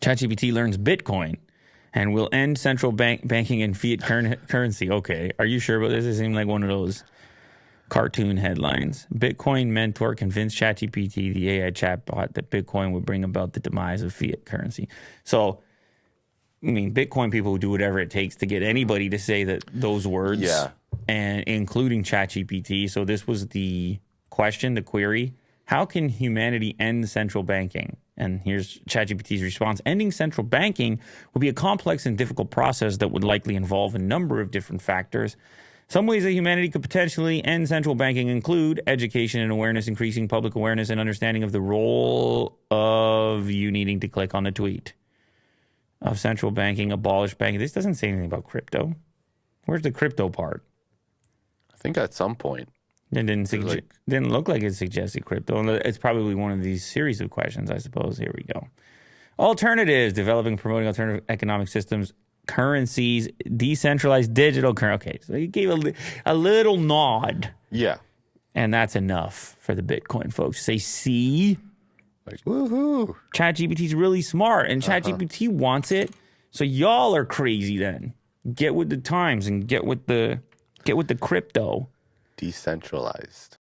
ChatGPT learns Bitcoin and will end central banking and fiat currency. Okay, are you sure about this? It seemed like one of those cartoon headlines. Bitcoin mentor convinced ChatGPT, the AI chatbot, that Bitcoin would bring about the demise of fiat currency. So, I mean, Bitcoin people will do whatever it takes to get anybody to say that those words, and including ChatGPT. So this was the question, the query. How can humanity end central banking? And here's ChatGPT's response. Ending central banking would be a complex and difficult process that would likely involve a number of different factors. Some ways that humanity could potentially end central banking include education and awareness, increasing public awareness and understanding of the role of you needing to click on the tweet of central banking, abolish banking. This doesn't say anything about crypto. Where's the crypto part? I think at some point. It didn't look like it suggested crypto. It's probably one of these series of questions, I suppose. Here we go. Alternatives, developing, promoting alternative economic systems, currencies, decentralized digital currency. Okay, so he gave a little nod. Yeah. And that's enough for the Bitcoin folks. Say, see? Like, woohoo. ChatGPT's really smart, and ChatGPT wants it. So y'all are crazy then. Get with the times and get with the crypto. Decentralized.